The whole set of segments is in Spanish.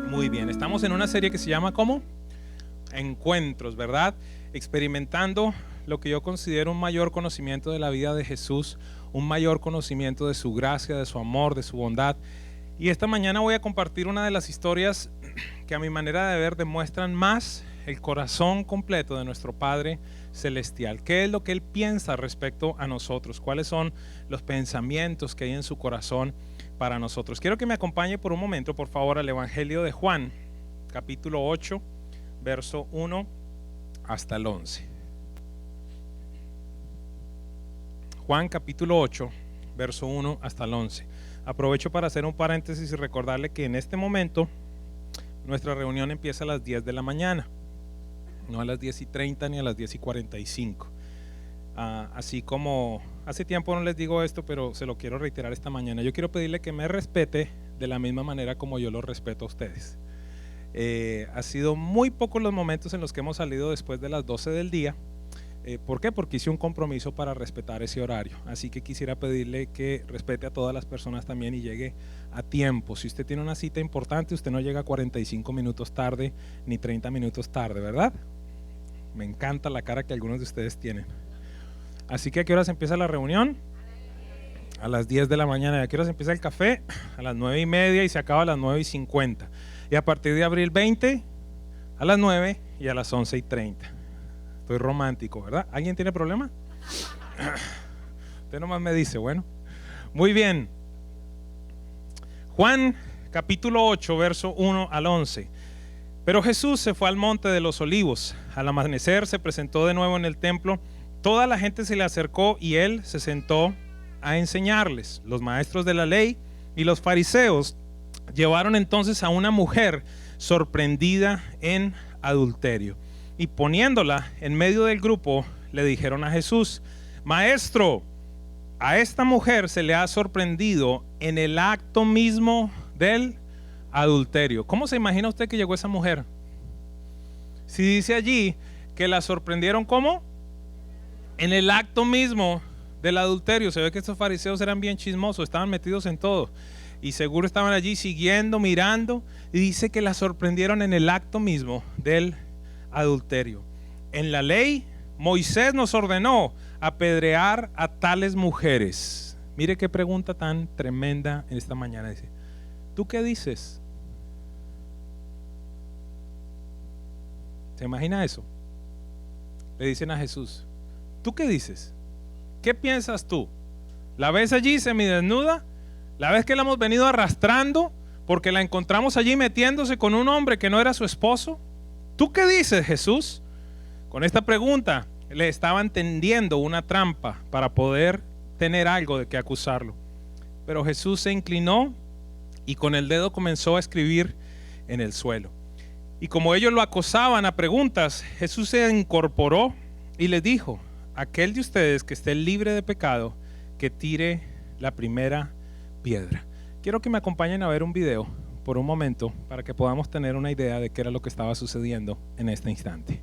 Muy bien, estamos en una serie que se llama ¿cómo? Encuentros, ¿verdad? Experimentando lo que yo considero un mayor conocimiento de la vida de Jesús, un mayor conocimiento de su gracia, de su amor, de su bondad. Y esta mañana voy a compartir una de las historias que a mi manera de ver demuestran más el corazón completo de nuestro Padre Celestial. ¿Qué es lo que Él piensa respecto a nosotros? ¿Cuáles son los pensamientos que hay en su corazón para nosotros? Quiero que me acompañe por un momento, por favor, al Evangelio de Juan, capítulo 8, verso 1 hasta el 11. Juan capítulo 8, verso 1 hasta el 11. Aprovecho para hacer un paréntesis y recordarle que en este momento nuestra reunión empieza a las 10 de la mañana, no a las 10:30 ni a las 10:45. Así como hace tiempo no les digo esto, pero se lo quiero reiterar esta mañana. Yo quiero pedirle que me respete de la misma manera como yo lo respeto a ustedes. Ha sido muy pocos los momentos en los que hemos salido después de las 12 del día. ¿Por qué? Porque hice un compromiso para respetar ese horario. Así que quisiera pedirle que respete a todas las personas también y llegue a tiempo. Si usted tiene una cita importante, usted no llega 45 minutos tarde ni 30 minutos tarde, ¿verdad? Me encanta la cara que algunos de ustedes tienen. Así que ¿a qué horas empieza la reunión? A las 10 de la mañana. ¿Y a qué horas empieza el café? A las 9:30 y se acaba a las 9:50. Y a partir de abril 20, a las 9 y a las 11:30. Estoy romántico, ¿verdad? ¿Alguien tiene problema? Usted nomás me dice, bueno. Muy bien. Juan capítulo 8, verso 1 al 11. Pero Jesús se fue al monte de los olivos. Al amanecer se presentó de nuevo en el templo. Toda la gente se le acercó y él se sentó a enseñarles. Los maestros de la ley y los fariseos llevaron entonces a una mujer sorprendida en adulterio. Y poniéndola en medio del grupo, le dijeron a Jesús: Maestro, a esta mujer se le ha sorprendido en el acto mismo del adulterio. ¿Cómo se imagina usted que llegó esa mujer? Si dice allí que la sorprendieron, ¿cómo? En el acto mismo del adulterio. Se ve que estos fariseos eran bien chismosos, estaban metidos en todo. Y seguro estaban allí siguiendo, mirando. Y dice que la sorprendieron en el acto mismo del adulterio. En la ley, Moisés nos ordenó apedrear a tales mujeres. Mire qué pregunta tan tremenda en esta mañana. Dice: ¿tú qué dices? ¿Se imagina eso? Le dicen a Jesús: ¿tú qué dices? ¿Qué piensas tú? ¿La ves allí semidesnuda? ¿La ves que la hemos venido arrastrando porque la encontramos allí metiéndose con un hombre que no era su esposo? ¿Tú qué dices, Jesús? Con esta pregunta le estaban tendiendo una trampa para poder tener algo de que acusarlo. Pero Jesús se inclinó y con el dedo comenzó a escribir en el suelo. Y como ellos lo acosaban a preguntas, Jesús se incorporó y les dijo: aquel de ustedes que esté libre de pecado, que tire la primera piedra. Quiero que me acompañen a ver un video por un momento para que podamos tener una idea de qué era lo que estaba sucediendo en este instante.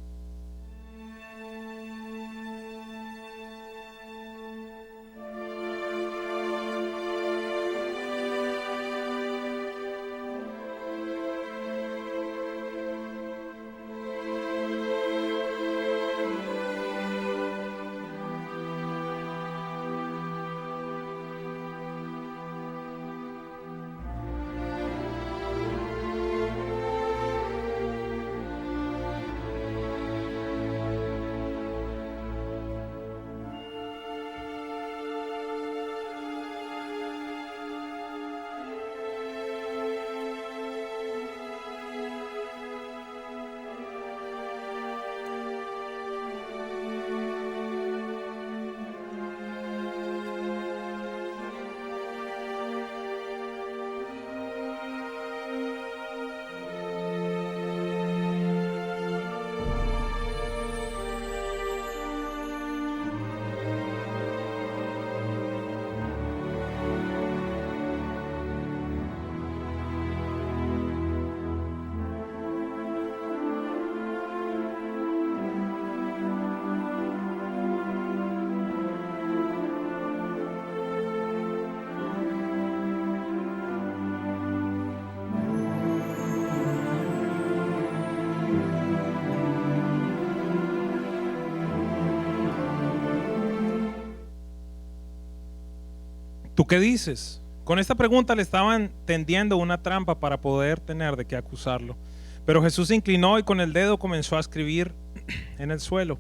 ¿tú qué dices? Con esta pregunta le estaban tendiendo una trampa para poder tener de qué acusarlo. Pero Jesús se inclinó y con el dedo comenzó a escribir en el suelo.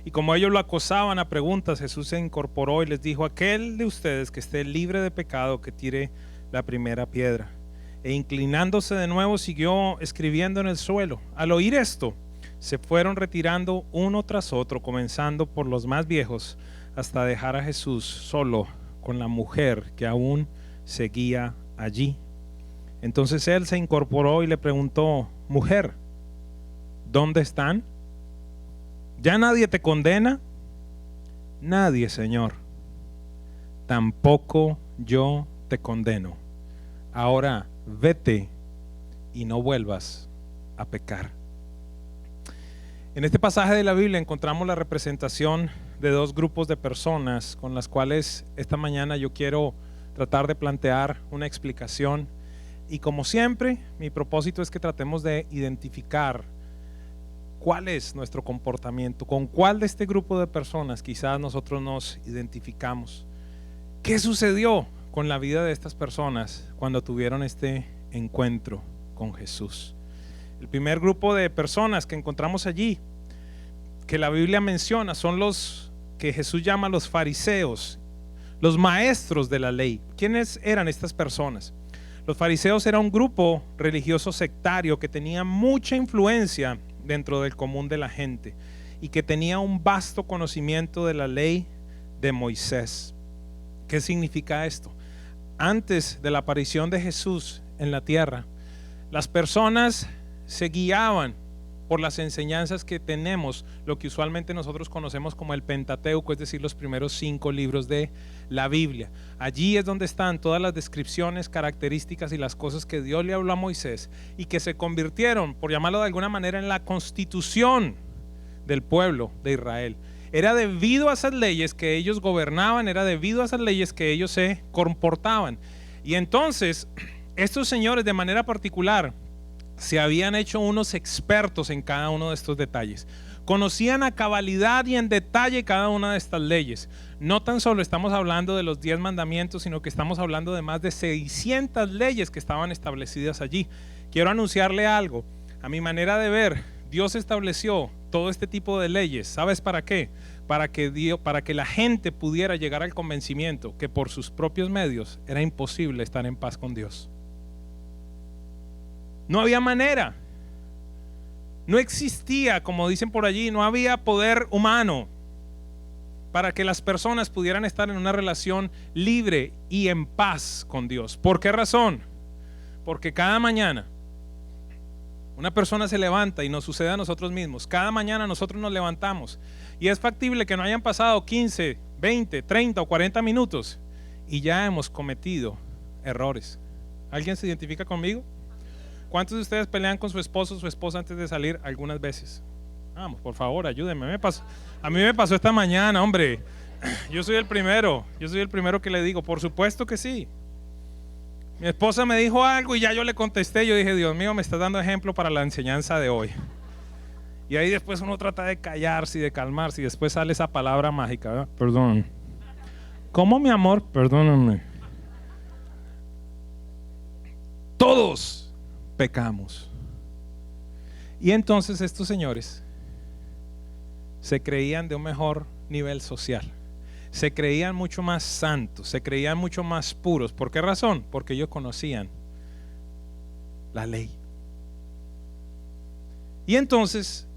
Y como ellos lo acosaban a preguntas, Jesús se incorporó y les dijo: aquel de ustedes que esté libre de pecado, que tire la primera piedra. E inclinándose de nuevo siguió escribiendo en el suelo. Al oír esto, se fueron retirando uno tras otro, comenzando por los más viejos, hasta dejar a Jesús solo con la mujer que aún seguía allí. Entonces él se incorporó y le preguntó: mujer, ¿dónde están? ¿Ya nadie te condena? Nadie, Señor. Tampoco yo te condeno. Ahora vete y no vuelvas a pecar. En este pasaje de la Biblia encontramos la representación de dos grupos de personas con las cuales esta mañana yo quiero tratar de plantear una explicación. Y como siempre, mi propósito es que tratemos de identificar cuál es nuestro comportamiento, con cuál de este grupo de personas quizás nosotros nos identificamos. ¿Qué sucedió con la vida de estas personas cuando tuvieron este encuentro con Jesús? El primer grupo de personas que encontramos allí, que la Biblia menciona, son los que Jesús llama los fariseos, los maestros de la ley. ¿Quiénes eran estas personas? Los fariseos era un grupo religioso sectario que tenía mucha influencia dentro del común de la gente y que tenía un vasto conocimiento de la ley de Moisés. ¿Qué significa esto? Antes de la aparición de Jesús en la tierra, las personas se guiaban por las enseñanzas que tenemos, lo que usualmente nosotros conocemos como el Pentateuco, es decir, los primeros 5 libros de la Biblia. Allí es donde están todas las descripciones, características y las cosas que Dios le habló a Moisés y que se convirtieron, por llamarlo de alguna manera, en la constitución del pueblo de Israel. Era debido a esas leyes que ellos gobernaban, era debido a esas leyes que ellos se comportaban. Y entonces, estos señores de manera particular se habían hecho unos expertos en cada uno de estos detalles. Conocían a cabalidad y en detalle cada una de estas leyes. No tan solo estamos hablando de los 10 mandamientos, sino que estamos hablando de más de 600 leyes que estaban establecidas allí. Quiero anunciarle algo. A mi manera de ver, Dios estableció todo este tipo de leyes. ¿Sabes para qué? Para que la gente pudiera llegar al convencimiento que por sus propios medios era imposible estar en paz con Dios. No había manera, no existía, como dicen por allí, no había poder humano para que las personas pudieran estar en una relación libre y en paz con Dios. ¿Por qué razón? Porque cada mañana una persona se levanta y nos sucede a nosotros mismos. Cada mañana nosotros nos levantamos y es factible que no hayan pasado 15, 20, 30 o 40 minutos y ya hemos cometido errores. ¿Alguien se identifica conmigo? ¿Cuántos de ustedes pelean con su esposo o su esposa antes de salir algunas veces? Vamos, por favor, ayúdenme. A mí me pasó esta mañana, hombre. Yo soy el primero que le digo, por supuesto que sí. Mi esposa me dijo algo y ya yo le contesté. Yo dije: Dios mío, me estás dando ejemplo para la enseñanza de hoy. Y ahí después uno trata de callarse y de calmarse y después sale esa palabra mágica, ¿verdad? Perdón. ¿Cómo, mi amor? Perdóname. Todos pecamos. Y entonces estos señores se creían de un mejor nivel social, se creían mucho más santos, se creían mucho más puros. ¿Por qué razón? Porque ellos conocían la ley. Y entonces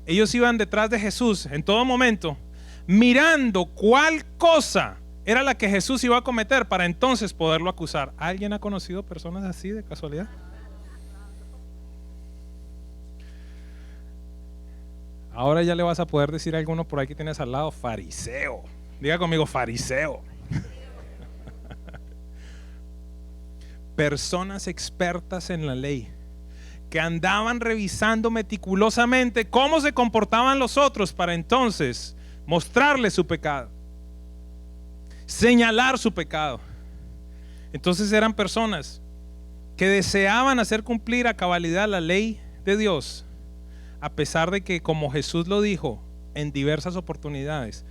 ellos iban detrás de Jesús en todo momento, mirando cuál cosa era la que Jesús iba a cometer para entonces poderlo acusar. ¿Alguien ha conocido personas así de casualidad? Ahora ya le vas a poder decir a alguno por ahí que tienes al lado: fariseo. Diga conmigo: fariseo. Personas expertas en la ley, que andaban revisando meticulosamente cómo se comportaban los otros para entonces mostrarles su pecado, señalar su pecado. Entonces eran personas que deseaban hacer cumplir a cabalidad la ley de Dios, a pesar de que, como Jesús lo dijo en diversas oportunidades,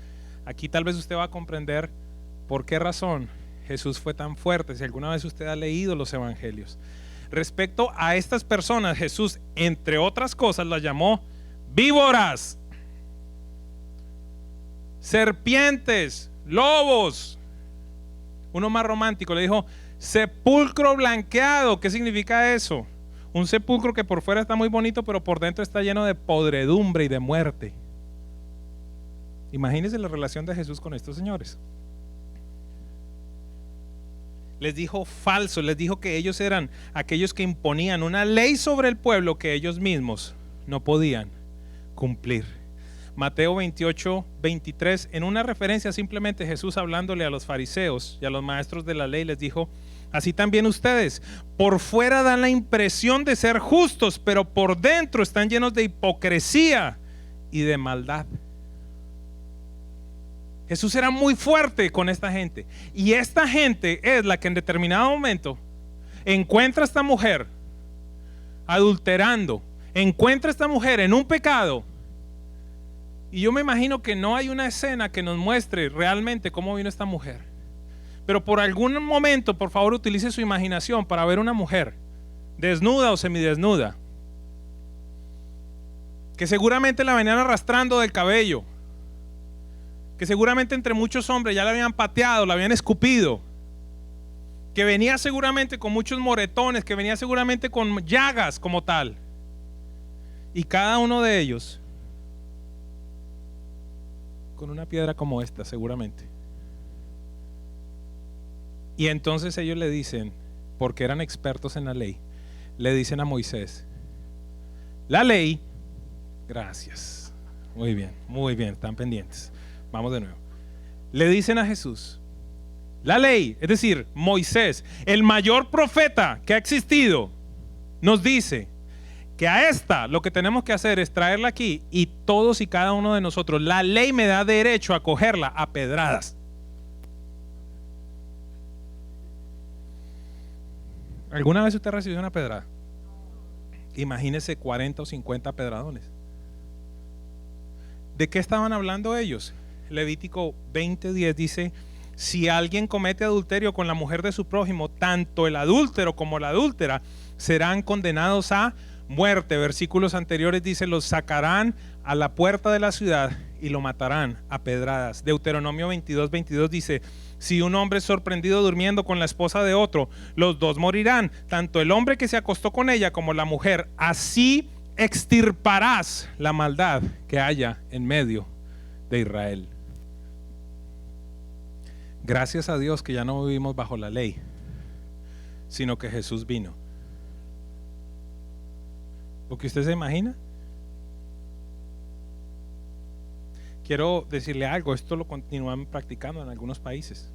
aquí tal vez usted va a comprender por qué razón Jesús fue tan fuerte, si alguna vez usted ha leído los evangelios, respecto a estas personas, Jesús, entre otras cosas, las llamó víboras, serpientes, lobos. Uno más romántico le dijo sepulcro blanqueado. ¿Qué significa eso? Un sepulcro que por fuera está muy bonito, pero por dentro está lleno de podredumbre y de muerte. Imagínense la relación de Jesús con estos señores. Les dijo falsos, les dijo que ellos eran aquellos que imponían una ley sobre el pueblo que ellos mismos no podían cumplir. Mateo 28, 23, en una referencia simplemente Jesús hablándole a los fariseos y a los maestros de la ley, les dijo: así también ustedes, por fuera dan la impresión de ser justos, pero por dentro están llenos de hipocresía y de maldad. Jesús era muy fuerte con esta gente, y esta gente es la que en determinado momento encuentra a esta mujer adulterando, encuentra a esta mujer en un pecado. Y yo me imagino que no hay una escena que nos muestre realmente cómo vino esta mujer, pero por algún momento, por favor, utilice su imaginación para ver una mujer desnuda o semidesnuda, que seguramente la venían arrastrando del cabello, que seguramente entre muchos hombres ya la habían pateado, la habían escupido, que venía seguramente con muchos moretones, que venía seguramente con llagas como tal, y cada uno de ellos con una piedra como esta seguramente. Y entonces ellos le dicen, porque eran expertos en la ley, le dicen a Moisés: la ley, gracias, muy bien, están pendientes, vamos de nuevo. Le dicen a Jesús: la ley, es decir, Moisés, el mayor profeta que ha existido, nos dice que a esta lo que tenemos que hacer es traerla aquí, y todos y cada uno de nosotros, la ley me da derecho a cogerla a pedradas. ¿Alguna vez usted recibió una pedrada? Imagínese 40 o 50 pedradones. ¿De qué estaban hablando ellos? Levítico 20:10 dice: si alguien comete adulterio con la mujer de su prójimo, tanto el adúltero como la adúltera serán condenados a muerte. Versículos anteriores dice: los sacarán a la puerta de la ciudad y lo matarán a pedradas. Deuteronomio 22:22 dice: si un hombre es sorprendido durmiendo con la esposa de otro, los dos morirán, tanto el hombre que se acostó con ella como la mujer. Así extirparás la maldad que haya en medio de Israel. Gracias a Dios que ya no vivimos bajo la ley, sino que Jesús vino. ¿Porque usted se imagina? Quiero decirle algo, esto lo continúan practicando en algunos países.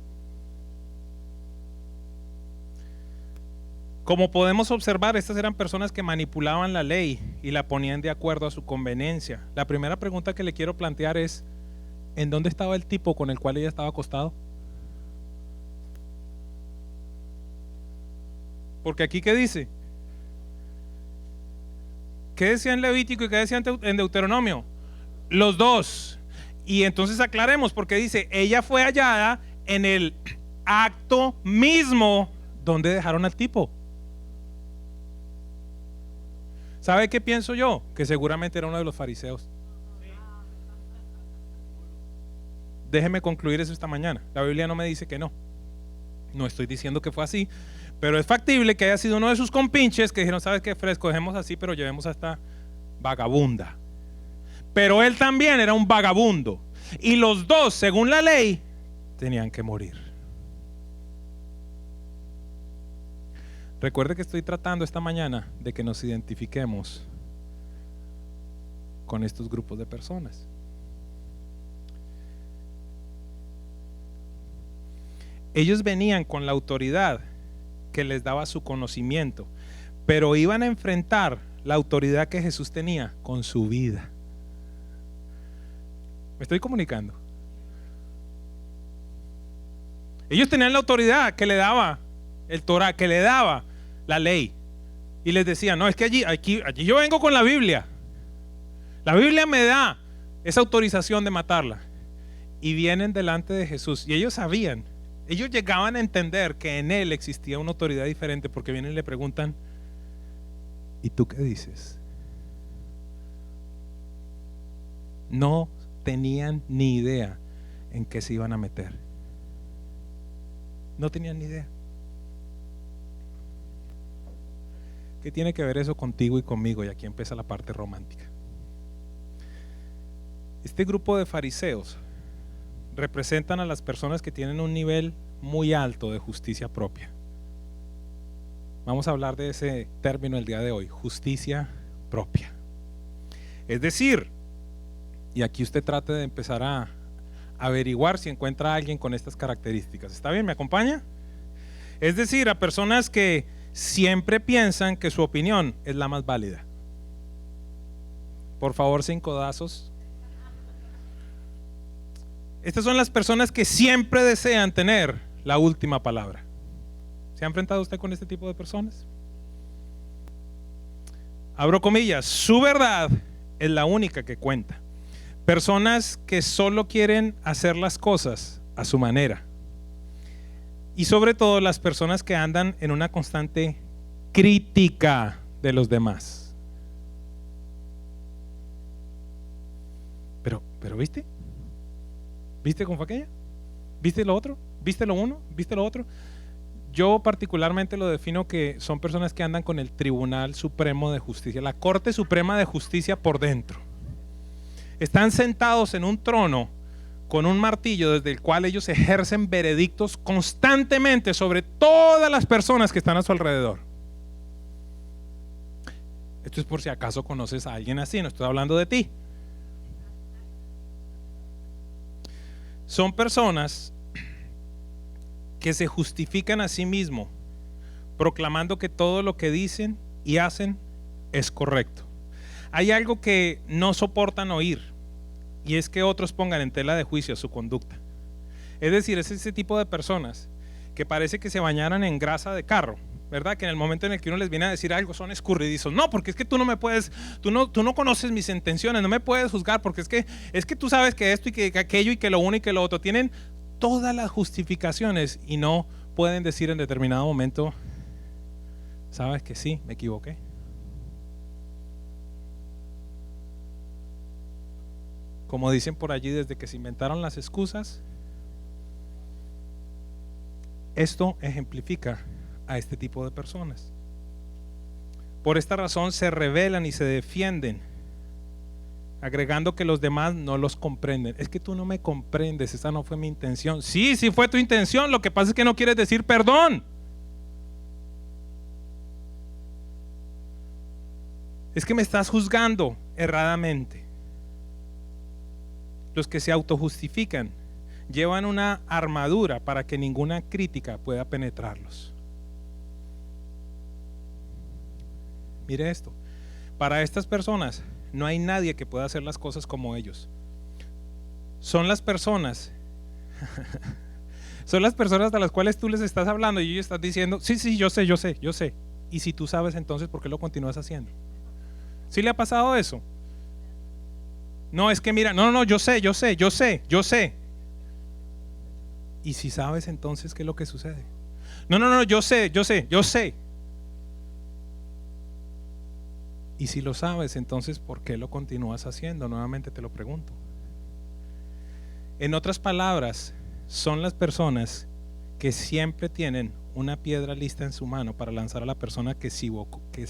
Como podemos observar, estas eran personas que manipulaban la ley y la ponían de acuerdo a su conveniencia. La primera pregunta que le quiero plantear es: ¿en dónde estaba el tipo con el cual ella estaba acostado? Porque aquí, ¿qué dice? ¿Qué decía en Levítico y qué decía en Deuteronomio? Los dos. Y entonces aclaremos, porque dice: ella fue hallada en el acto mismo donde dejaron al tipo. ¿Sabe qué pienso yo? Que seguramente era uno de los fariseos. Déjeme concluir eso esta mañana. La Biblia no me dice que no. No estoy diciendo que fue así, pero es factible que haya sido uno de sus compinches que dijeron: ¿sabes qué, fresco? Dejemos así, pero llevemos a esta vagabunda. Pero él también era un vagabundo, y los dos, según la ley, tenían que morir. Recuerde que estoy tratando esta mañana de que nos identifiquemos con estos grupos de personas. Ellos venían con la autoridad que les daba su conocimiento, pero iban a enfrentar la autoridad que Jesús tenía con su vida. ¿Me estoy comunicando? Ellos tenían la autoridad que le daba el Torah, que le daba la ley, y les decía: no, es que allí yo vengo con la Biblia. La Biblia me da esa autorización de matarla. Y vienen delante de Jesús, y ellos sabían Ellos llegaban a entender que en él existía una autoridad diferente, porque vienen y le preguntan: ¿y tú qué dices? No tenían ni idea en qué se iban a meter. No tenían ni idea. ¿Qué tiene que ver eso contigo y conmigo? Y aquí empieza la parte romántica. Este grupo de fariseos representan a las personas que tienen un nivel muy alto de justicia propia. Vamos a hablar de ese término el día de hoy: justicia propia. Es decir, y aquí usted trate de empezar a averiguar si encuentra a alguien con estas características. ¿Está bien? ¿Me acompaña? Es decir, a personas que siempre piensan que su opinión es la más válida. Por favor, 5 codazos. Estas son las personas que siempre desean tener la última palabra. ¿Se ha enfrentado usted con este tipo de personas? Abro comillas: su verdad es la única que cuenta. Personas que solo quieren hacer las cosas a su manera. Y sobre todo las personas que andan en una constante crítica de los demás. Pero ¿viste? ¿Viste cómo fue aquella? ¿Viste lo otro? ¿Viste lo uno? ¿Viste lo otro? Yo particularmente lo defino que son personas que andan con el Tribunal Supremo de Justicia, la Corte Suprema de Justicia por dentro. Están sentados en un trono con un martillo desde el cual ellos ejercen veredictos constantemente sobre todas las personas que están a su alrededor. Esto es por si acaso conoces a alguien así, no estoy hablando de ti. Son personas que se justifican a sí mismos, proclamando que todo lo que dicen y hacen es correcto. Hay algo que no soportan oír, y es que otros pongan en tela de juicio su conducta. Es decir, es ese tipo de personas que parece que se bañaran en grasa de carro, ¿verdad? Que en el momento en el que uno les viene a decir algo son escurridizos. No, porque es que tú no me puedes, tú no conoces mis intenciones, no me puedes juzgar, porque es que tú sabes que esto y que aquello y que lo uno y que lo otro. Tienen todas las justificaciones y no pueden decir en determinado momento: sabes que sí, me equivoqué. Como dicen por allí, desde que se inventaron las excusas, esto ejemplifica a este tipo de personas. Por esta razón se rebelan y se defienden, agregando que los demás no los comprenden. Es que tú no me comprendes, esa no fue mi intención. Sí, sí fue tu intención, lo que pasa es que no quieres decir perdón. Es que me estás juzgando erradamente. Los que se autojustifican llevan una armadura para que ninguna crítica pueda penetrarlos. Mire esto: para estas personas no hay nadie que pueda hacer las cosas como ellos. Son las personas son las personas a las cuales tú les estás hablando y ellos están diciendo: sí, yo sé. Y si tú sabes, entonces ¿por qué lo continúas haciendo? ¿Sí le ha pasado eso? No, es que mira, no, yo sé. Y si sabes, entonces ¿qué es lo que sucede? No, yo sé. Y si lo sabes, entonces ¿por qué lo continúas haciendo? Nuevamente te lo pregunto. En otras palabras, son las personas que siempre tienen una piedra lista en su mano para lanzar a la persona que se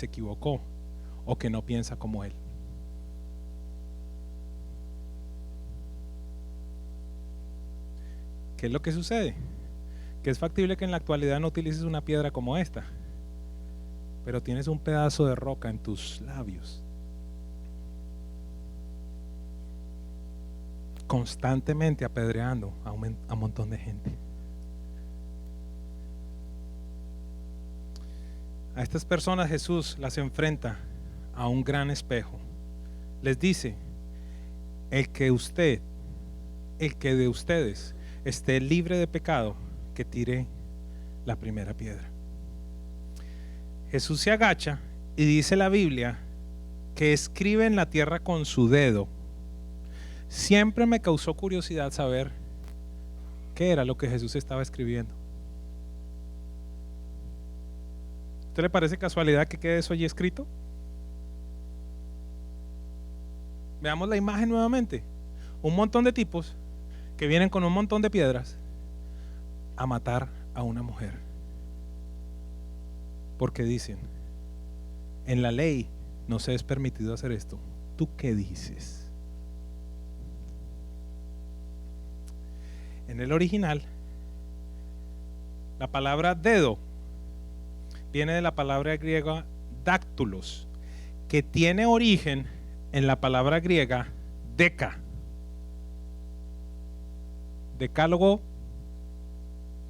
equivocó o que no piensa como él. ¿Qué es lo que sucede? Que es factible que en la actualidad no utilices una piedra como esta, pero tienes un pedazo de roca en tus labios, constantemente apedreando a un montón de gente. A estas personas Jesús las enfrenta a un gran espejo. Les dice: el que de ustedes esté libre de pecado, que tire la primera piedra. Jesús se agacha y dice la Biblia que escribe en la tierra con su dedo. Siempre me causó curiosidad saber ¿Qué era lo que Jesús estaba escribiendo? ¿Usted le parece casualidad que quede eso allí escrito? Veamos la imagen nuevamente. Un montón de tipos que vienen con un montón de piedras a matar a una mujer. Porque dicen, en la ley no se es permitido hacer esto. ¿Tú qué dices? En el original, la palabra dedo viene de la palabra griega dáctulos, que tiene origen en la palabra griega deca. Decálogo,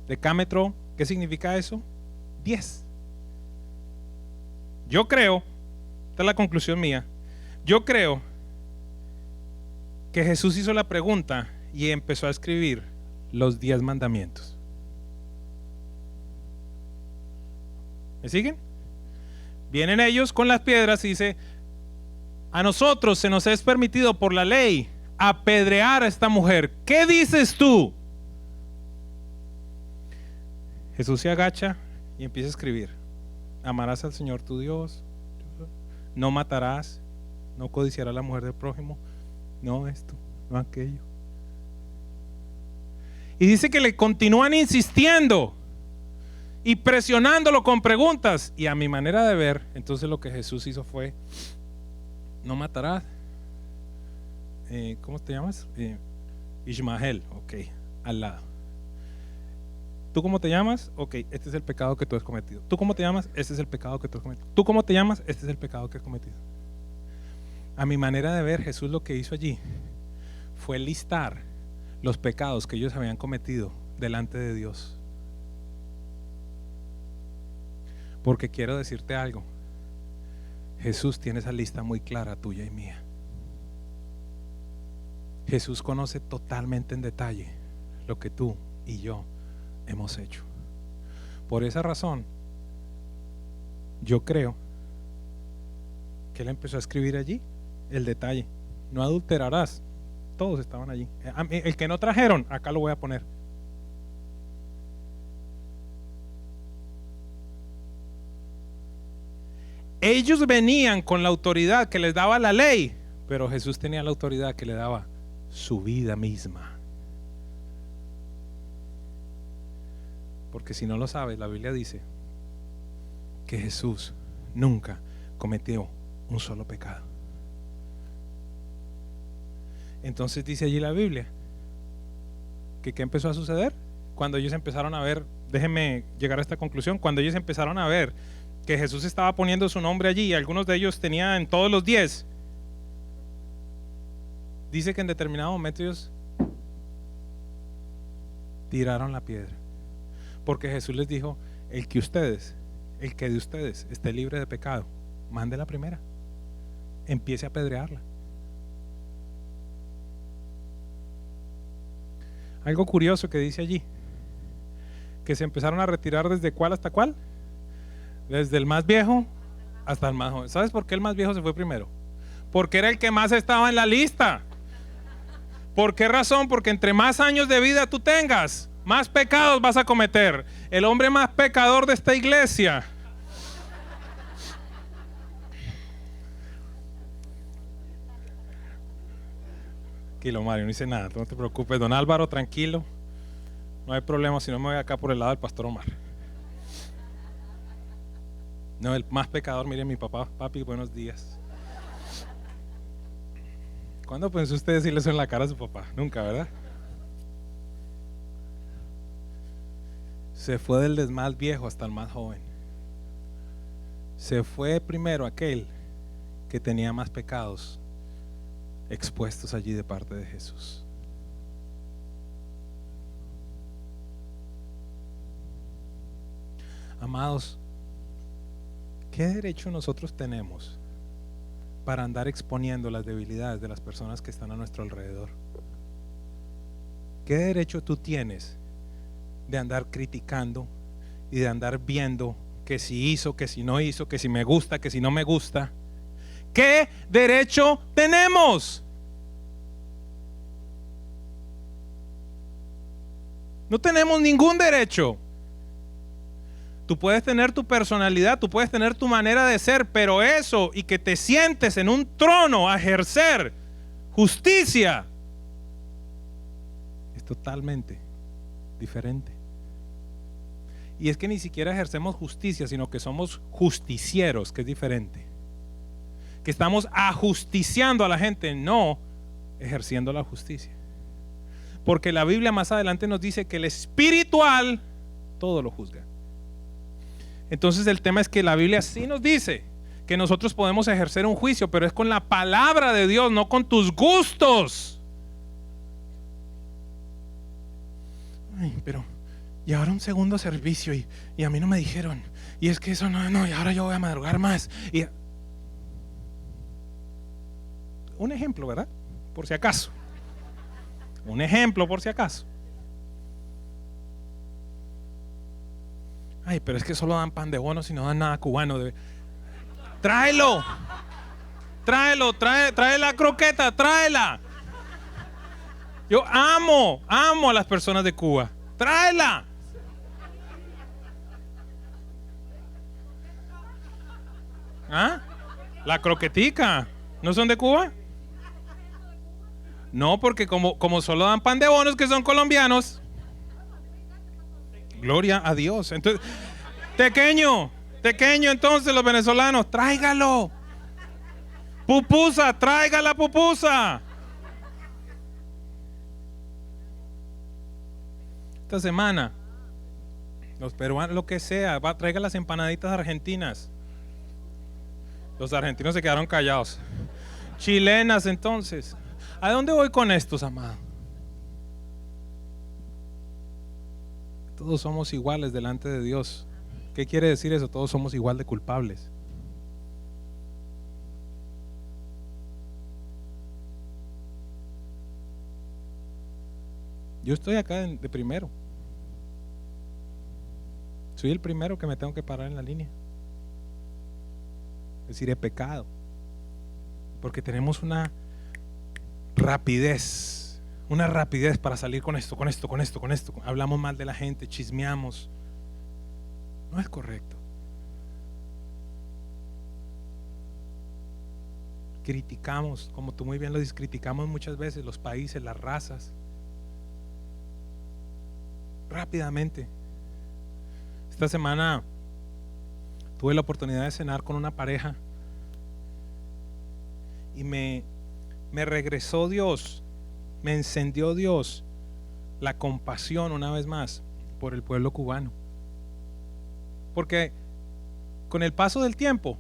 decámetro, ¿qué significa eso? 10. Yo creo, esta es la conclusión mía, yo creo que Jesús hizo la pregunta y empezó a escribir los 10 mandamientos. ¿Me siguen? Vienen ellos con las piedras y dice, a nosotros se nos es permitido por la ley apedrear a esta mujer. ¿Qué dices tú? Jesús se agacha y empieza a escribir. Amarás al Señor tu Dios, no matarás, no codiciarás a la mujer del prójimo, no esto, no aquello. Y dice que le continúan insistiendo y presionándolo con preguntas. Y a mi manera de ver, entonces lo que Jesús hizo fue, no matarás. ¿Cómo te llamas? Ismael, ok, al lado. ¿Tú cómo te llamas? Ok, este es el pecado que tú has cometido. ¿Tú cómo te llamas? Este es el pecado que tú has cometido. ¿Tú cómo te llamas? Este es el pecado que has cometido. A mi manera de ver, Jesús lo que hizo allí fue listar los pecados que ellos habían cometido delante de Dios. Porque quiero decirte algo, Jesús tiene esa lista muy clara, tuya y mía. Jesús conoce totalmente en detalle lo que tú y yo hemos hecho. Por esa razón, yo creo que Él empezó a escribir allí el detalle. No adulterarás. Todos estaban allí. El que no trajeron, acá lo voy a poner. Ellos venían con la autoridad que les daba la ley, pero Jesús tenía la autoridad que le daba su vida misma. Porque si no lo sabes, la Biblia dice que Jesús nunca cometió un solo pecado. Entonces dice allí la Biblia que ¿qué empezó a suceder? Cuando ellos empezaron a ver, déjenme llegar a esta conclusión, cuando ellos empezaron a ver que Jesús estaba poniendo su nombre allí y algunos de ellos tenían todos los 10, dice que en determinado momento ellos tiraron la piedra, porque Jesús les dijo, el que de ustedes esté libre de pecado, mande la primera, empiece a apedrearla. Algo curioso que dice allí, que se empezaron a retirar desde cuál hasta cuál, desde el más viejo hasta el más joven. ¿Sabes por qué el más viejo se fue primero? Porque era el que más estaba en la lista. ¿Por qué razón? Porque entre más años de vida tú tengas, más pecados vas a cometer. El hombre más pecador de esta iglesia. Tranquilo, Mario, no hice nada, no te preocupes. Don Álvaro, tranquilo. No hay problema, si no me voy acá por el lado del pastor Omar. No, el más pecador, mire mi papá. Papi, buenos días. ¿Cuándo pensó usted decirle eso en la cara a su papá? Nunca, ¿verdad? Se fue del más viejo hasta el más joven. Se fue primero aquel que tenía más pecados expuestos allí de parte de Jesús. Amados, ¿qué derecho nosotros tenemos para andar exponiendo las debilidades de las personas que están a nuestro alrededor? ¿Qué derecho tú tienes de andar criticando y de andar viendo que si hizo, que si no hizo, que si me gusta, que si no me gusta? ¿Qué derecho tenemos? No tenemos ningún derecho. Tú puedes tener tu personalidad, tú puedes tener tu manera de ser, pero eso y que te sientes en un trono a ejercer justicia es totalmente diferente. Y es que ni siquiera ejercemos justicia, sino que somos justicieros, que es diferente. Que estamos ajusticiando a la gente, no ejerciendo la justicia. Porque la Biblia más adelante nos dice que el espiritual todo lo juzga. Entonces el tema es que la Biblia sí nos dice que nosotros podemos ejercer un juicio, pero es con la palabra de Dios, no con tus gustos. Ay, pero y ahora un segundo servicio y a mí no me dijeron, y es que eso no, y ahora yo voy a madrugar más. Y un ejemplo, ¿verdad? Por si acaso. Un ejemplo por si acaso. Ay, pero es que solo dan pan de bonos y no dan nada cubano. Tráelo. Trae la croqueta, tráela. Yo amo a las personas de Cuba. Tráela. ¿Ah? La croquetica. ¿No son de Cuba? No, porque como solo dan pan de bonos que son colombianos. Gloria a Dios. Entonces, tequeño, entonces los venezolanos, tráigalo. Pupusa, traiga la pupusa. Esta semana, los peruanos, lo que sea, traiga las empanaditas argentinas. Los argentinos se quedaron callados. Chilenas, entonces. ¿A dónde voy con estos, amados? Todos somos iguales delante de Dios. ¿Qué quiere decir eso? Todos somos igual de culpables. Yo estoy acá de primero. Soy el primero que me tengo que parar en la línea. Es decir, he pecado. Porque tenemos una rapidez para salir con esto. Hablamos mal de la gente, chismeamos. No es correcto. Criticamos, como tú muy bien lo dices, criticamos muchas veces los países, las razas. Rápidamente. Esta semana tuve la oportunidad de cenar con una pareja y me regresó Dios, me encendió Dios la compasión una vez más por el pueblo cubano. Porque con el paso del tiempo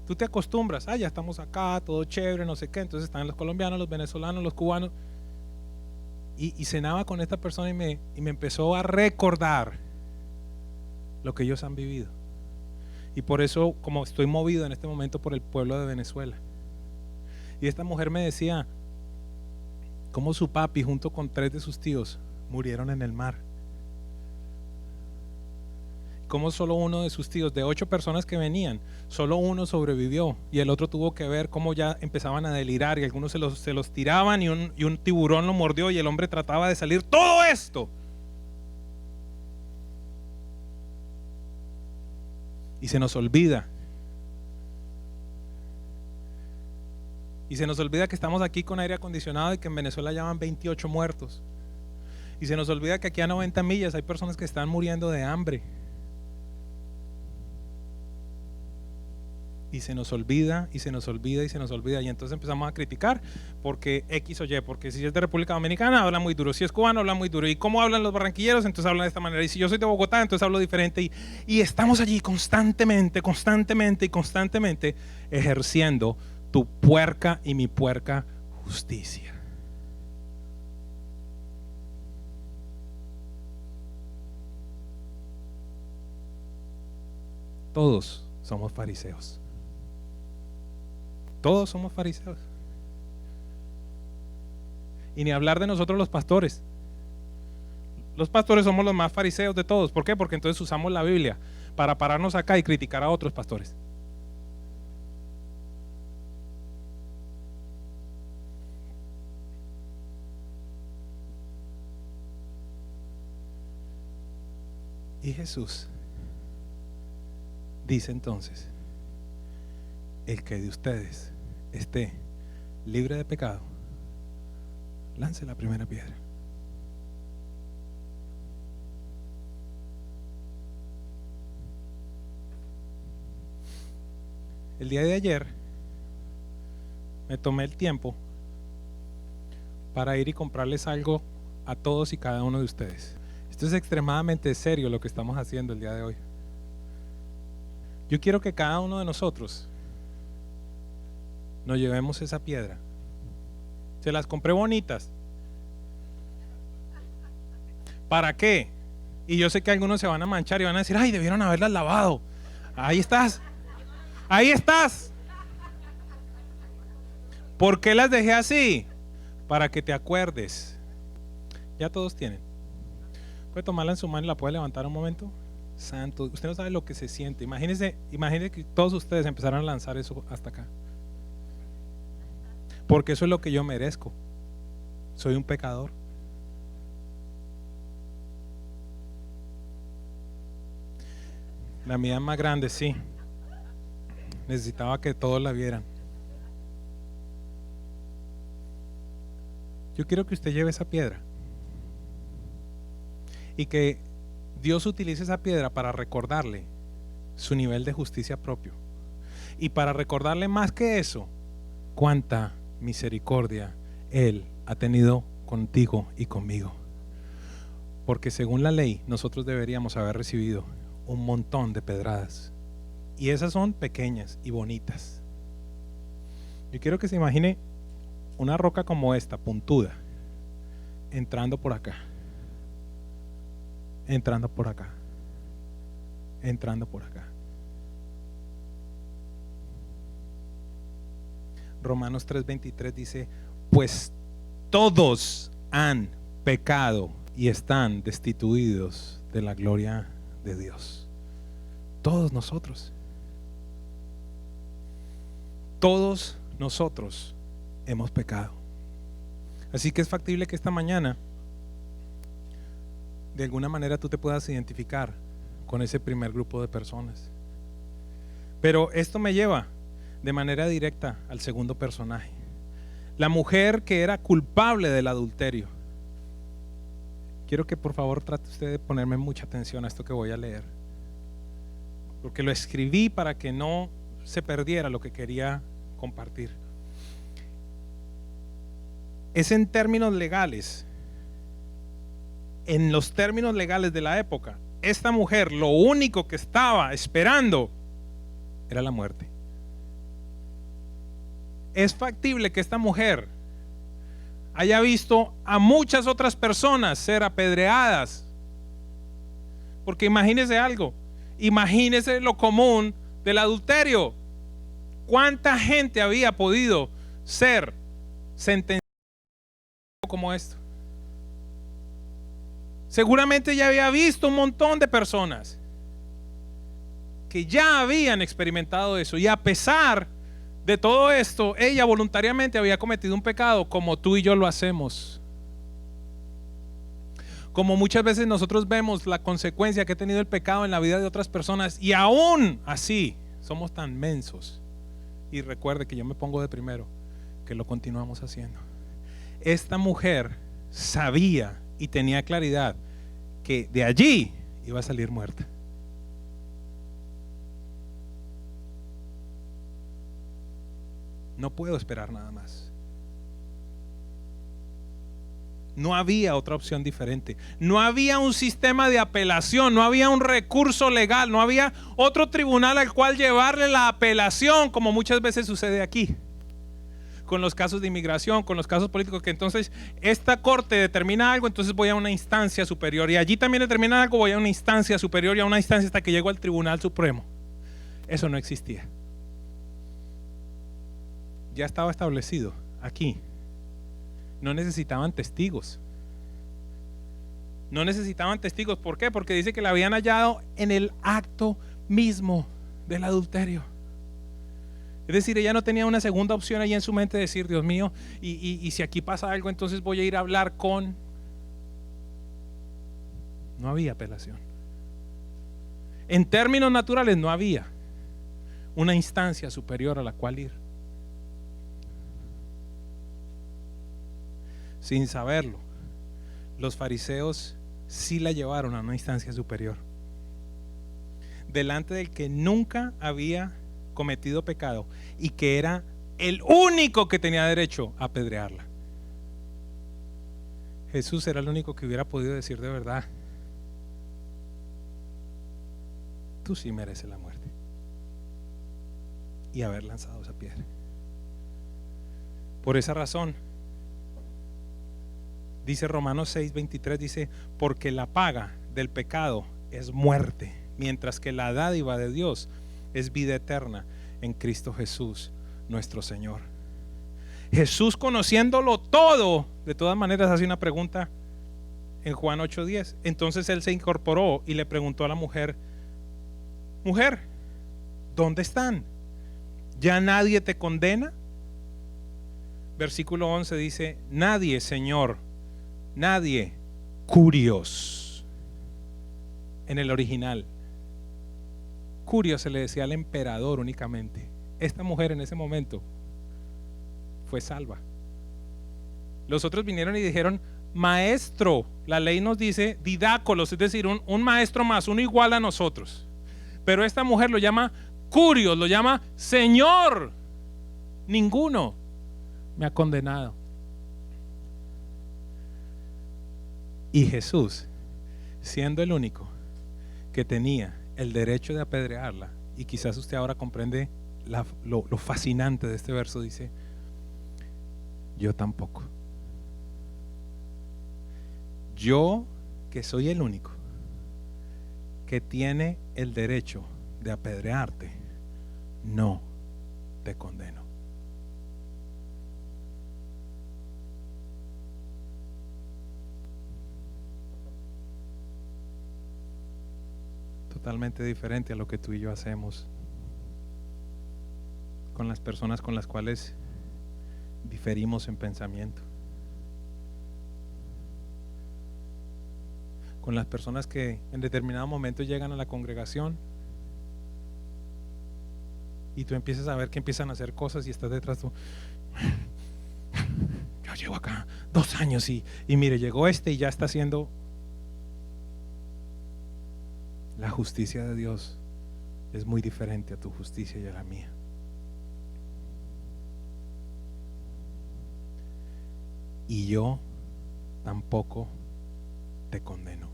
tú te acostumbras, ya estamos acá, todo chévere, no sé qué. Entonces están los colombianos, los venezolanos, los cubanos. Y cenaba con esta persona y me empezó a recordar lo que ellos han vivido. Y por eso, como estoy movido en este momento por el pueblo de Venezuela. Y esta mujer me decía cómo su papi junto con 3 de sus tíos murieron en el mar. Cómo solo uno de sus tíos, de 8 personas que venían, solo uno sobrevivió y el otro tuvo que ver cómo ya empezaban a delirar y algunos se los tiraban y un tiburón lo mordió y el hombre trataba de salir. Todo esto. Y se nos olvida. Y se nos olvida que estamos aquí con aire acondicionado y que en Venezuela ya van 28 muertos. Y se nos olvida que aquí a 90 millas hay personas que están muriendo de hambre. Y se nos olvida. Y entonces empezamos a criticar porque X o Y. Porque si es de República Dominicana habla muy duro, si es cubano habla muy duro. Y cómo hablan los barranquilleros, entonces hablan de esta manera. Y si yo soy de Bogotá, entonces hablo diferente. Y estamos allí constantemente ejerciendo tu puerca y mi puerca justicia. Todos somos fariseos. Todos somos fariseos. Y ni hablar de nosotros los pastores. Los pastores somos los más fariseos de todos. ¿Por qué? Porque entonces usamos la Biblia para pararnos acá y criticar a otros pastores. Y Jesús dice entonces: el que de ustedes esté libre de pecado, lance la primera piedra. El día de ayer me tomé el tiempo para ir y comprarles algo a todos y cada uno de ustedes. Esto es extremadamente serio lo que estamos haciendo el día de hoy. Yo quiero que cada uno de nosotros nos llevemos esa piedra. Se las compré bonitas. ¿Para qué? Y yo sé que algunos se van a manchar y van a decir: ay, debieron haberlas lavado. Ahí estás. Ahí estás. ¿Por qué las dejé así? Para que te acuerdes. Ya todos tienen. ¿Puede tomarla en su mano y la puede levantar un momento? Santo, usted no sabe lo que se siente. Imagínese que todos ustedes empezaran a lanzar eso hasta acá. Porque eso es lo que yo merezco. Soy un pecador. La mía es más grande, sí. Necesitaba que todos la vieran. Yo quiero que usted lleve esa piedra y que Dios utilice esa piedra para recordarle su nivel de justicia propio y para recordarle más que eso cuánta misericordia Él ha tenido contigo y conmigo. Porque según la ley nosotros deberíamos haber recibido un montón de pedradas, y esas son pequeñas y bonitas. Yo quiero que se imagine una roca como esta, puntuda, entrando por acá, entrando por acá, entrando por acá. Romanos 3:23 dice: pues todos han pecado y están destituidos de la gloria de Dios. Todos nosotros. Todos nosotros hemos pecado. Así que es factible que esta mañana de alguna manera tú te puedas identificar con ese primer grupo de personas. Pero esto me lleva de manera directa al segundo personaje, la mujer que era culpable del adulterio. Quiero que por favor trate usted de ponerme mucha atención a esto que voy a leer, porque lo escribí para que no se perdiera lo que quería compartir. Es en términos legales, en los términos legales de la época, esta mujer lo único que estaba esperando era la muerte. Es factible que esta mujer haya visto a muchas otras personas ser apedreadas, porque imagínese algo, imagínese lo común del adulterio. ¿Cuánta gente había podido ser sentenciada como esto? Seguramente ya había visto un montón de personas que ya habían experimentado eso, y a pesar de todo esto, ella voluntariamente había cometido un pecado como tú y yo lo hacemos. Como muchas veces nosotros vemos la consecuencia que ha tenido el pecado en la vida de otras personas, y aún así somos tan mensos. Y recuerde que yo me pongo de primero, que lo continuamos haciendo. Esta mujer sabía y tenía claridad que de allí iba a salir muerta. No puedo esperar nada más. No había otra opción diferente. No había un sistema de apelación, no había un recurso legal, no había otro tribunal al cual llevarle la apelación, como muchas veces sucede aquí con los casos de inmigración, con los casos políticos, que entonces esta corte determina algo, entonces voy a una instancia superior, y allí también determina algo, voy a una instancia superior y a una instancia hasta que llego al Tribunal Supremo. Eso no existía. Ya estaba establecido aquí. No necesitaban testigos. No necesitaban testigos. ¿Por qué? Porque dice que la habían hallado en el acto mismo del adulterio. Es decir, ella no tenía una segunda opción ahí en su mente de decir: Dios mío, y si aquí pasa algo, entonces voy a ir a hablar con... No había apelación. En términos naturales no había una instancia superior a la cual ir. Sin saberlo, los fariseos sí la llevaron a una instancia superior, delante del que nunca había cometido pecado y que era el único que tenía derecho a apedrearla. Jesús era el único que hubiera podido decir de verdad: tú sí mereces la muerte, y haber lanzado esa piedra. Por esa razón dice Romanos 6:23, dice: porque la paga del pecado es muerte, mientras que la dádiva de Dios es vida eterna en Cristo Jesús nuestro Señor. Jesús, conociéndolo todo, de todas maneras hace una pregunta en Juan 8:10. Entonces él se incorporó y le preguntó a la mujer: mujer, ¿dónde están? ¿Ya nadie te condena? Versículo 11 dice: nadie, Señor, nadie. Curios. En el original, Curio se le decía al emperador únicamente. Esta mujer en ese momento fue salva. Los otros vinieron y dijeron: maestro. La ley nos dice didácolos, es decir, un maestro más, uno igual a nosotros. Pero esta mujer lo llama Curios, lo llama Señor. Ninguno me ha condenado. Y Jesús, siendo el único que tenía el derecho de apedrearla, y quizás usted ahora comprende lo fascinante de este verso, dice: yo tampoco. Yo, que soy el único que tiene el derecho de apedrearte, no te condeno. Totalmente diferente a lo que tú y yo hacemos con las personas con las cuales diferimos en pensamiento, con las personas que en determinado momento llegan a la congregación y tú empiezas a ver que empiezan a hacer cosas y estás detrás tú: yo llevo acá 2 años y mire, llegó este y ya está haciendo. La justicia de Dios es muy diferente a tu justicia y a la mía. Y yo tampoco te condeno.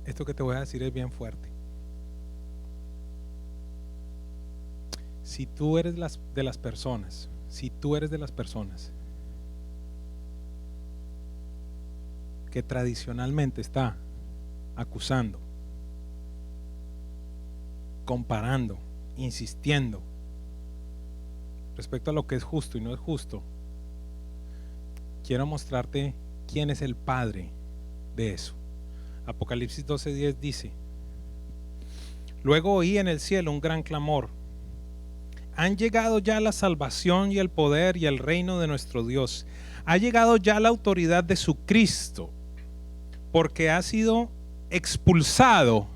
Esto que te voy a decir es bien fuerte. Si tú eres de las personas que tradicionalmente está acusando, comparando, insistiendo respecto a lo que es justo y no es justo, quiero mostrarte quién es el padre de eso. Apocalipsis 12:10 dice: luego oí en el cielo un gran clamor: han llegado ya la salvación y el poder y el reino de nuestro Dios. Ha llegado ya la autoridad de su Cristo, porque ha sido expulsado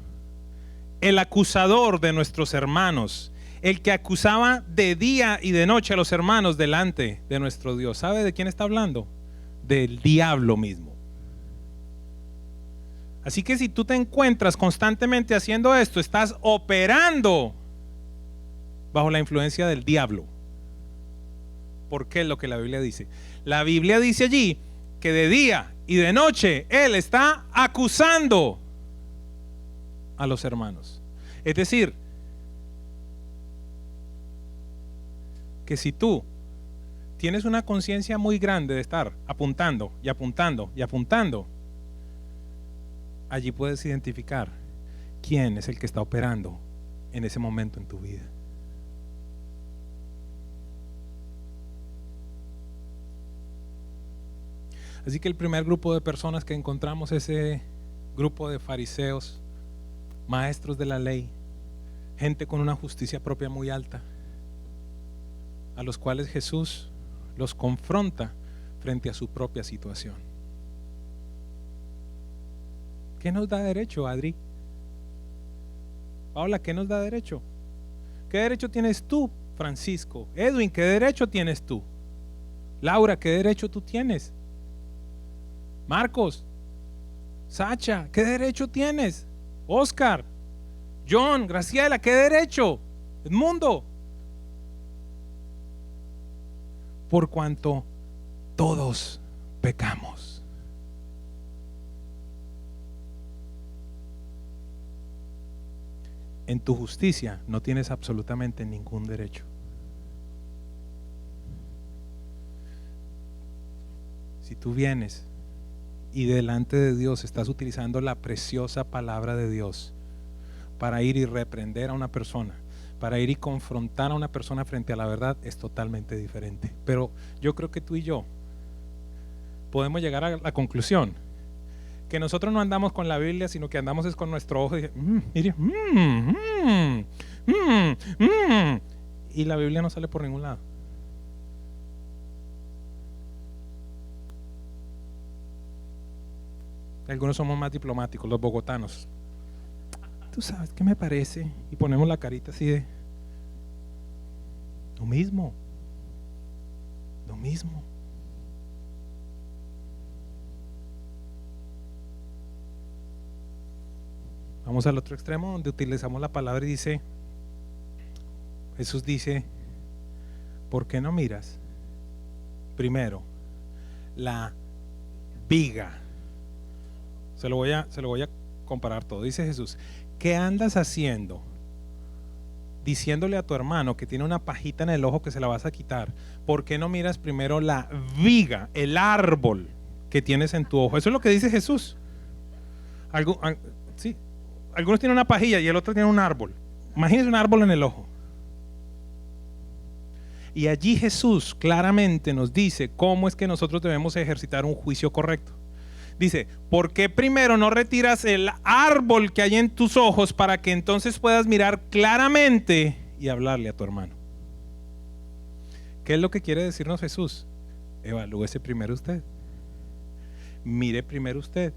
el acusador de nuestros hermanos, el que acusaba de día y de noche a los hermanos delante de nuestro Dios. ¿Sabe de quién está hablando? Del diablo mismo. Así que si tú te encuentras constantemente haciendo esto, estás operando bajo la influencia del diablo. ¿Por qué es lo que la Biblia dice? La Biblia dice allí que de día y de noche él está acusando a los hermanos. Es decir, que si tú tienes una conciencia muy grande de estar apuntando y apuntando y apuntando, allí puedes identificar quién es el que está operando en ese momento en tu vida. Así que el primer grupo de personas que encontramos, ese grupo de fariseos, maestros de la ley, gente con una justicia propia muy alta, a los cuales Jesús los confronta frente a su propia situación. ¿Qué nos da derecho, Adri? Paola, ¿qué nos da derecho? ¿Qué derecho tienes tú, Francisco? Edwin, ¿qué derecho tienes tú? Laura, ¿qué derecho tú tienes? Marcos, Sacha, ¿qué derecho tienes? Oscar, John, Graciela, ¿qué derecho? Edmundo. Por cuanto todos pecamos. En tu justicia no tienes absolutamente ningún derecho. Si tú vienes y delante de Dios estás utilizando la preciosa palabra de Dios para ir y reprender a una persona, para ir y confrontar a una persona frente a la verdad, es totalmente diferente. Pero yo creo que tú y yo podemos llegar a la conclusión que nosotros no andamos con la Biblia, sino que andamos es con nuestro ojo y mire, y la Biblia no sale por ningún lado. Algunos somos más diplomáticos, los bogotanos. Tú sabes qué me parece, y ponemos la carita así de lo mismo. Vamos al otro extremo donde utilizamos la palabra y dice, Jesús dice, ¿por qué no miras primero la viga? Se lo voy a comparar todo. Dice Jesús, ¿qué andas haciendo? Diciéndole a tu hermano que tiene una pajita en el ojo que se la vas a quitar. ¿Por qué no miras primero la viga, el árbol que tienes en tu ojo? Eso es lo que dice Jesús. Sí, algunos tienen una pajilla y el otro tiene un árbol. Imagínense un árbol en el ojo. Y allí Jesús claramente nos dice cómo es que nosotros debemos ejercitar un juicio correcto. Dice, ¿por qué primero no retiras el árbol que hay en tus ojos para que entonces puedas mirar claramente y hablarle a tu hermano? ¿Qué es lo que quiere decirnos Jesús? Evalúese primero usted. Mire primero usted.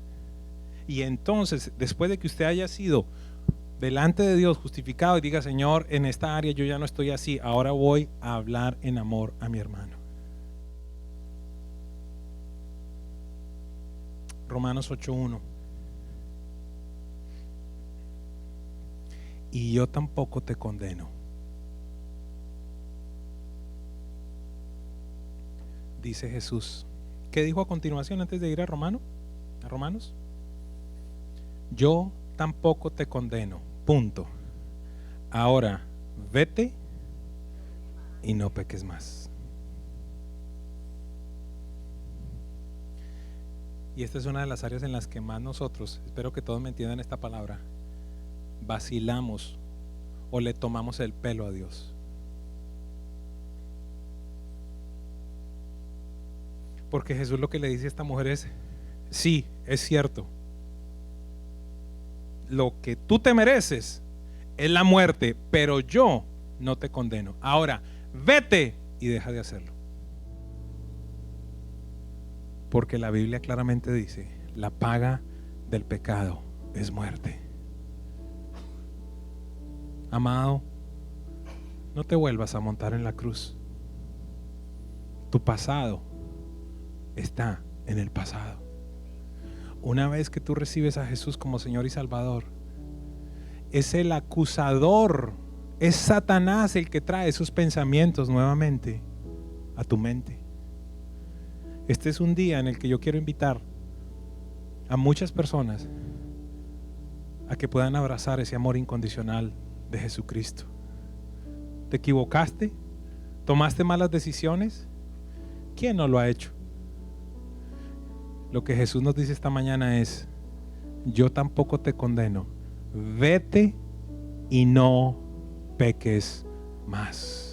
Y entonces, después de que usted haya sido delante de Dios justificado y diga, Señor, en esta área yo ya no estoy así, ahora voy a hablar en amor a mi hermano. Romanos 8:1. Y yo tampoco te condeno. Dice Jesús. ¿Qué dijo a continuación antes de ir a Romanos? Yo tampoco te condeno. Punto. Ahora, vete y no peques más. Y esta es una de las áreas en las que más nosotros, espero que todos me entiendan esta palabra, vacilamos o le tomamos el pelo a Dios. Porque Jesús lo que le dice a esta mujer es, sí, es cierto, lo que tú te mereces es la muerte, pero yo no te condeno. Ahora, vete y deja de hacerlo. Porque la Biblia claramente dice, la paga del pecado es muerte. Amado, no te vuelvas a montar en la cruz. Tu pasado está en el pasado. Una vez que tú recibes a Jesús como Señor y Salvador, es el acusador, es Satanás el que trae esos pensamientos nuevamente a tu mente. Este es un día en el que yo quiero invitar a muchas personas a que puedan abrazar ese amor incondicional de Jesucristo. ¿Te equivocaste? ¿Tomaste malas decisiones? ¿Quién no lo ha hecho? Lo que Jesús nos dice esta mañana es, yo tampoco te condeno. Vete y no peques más.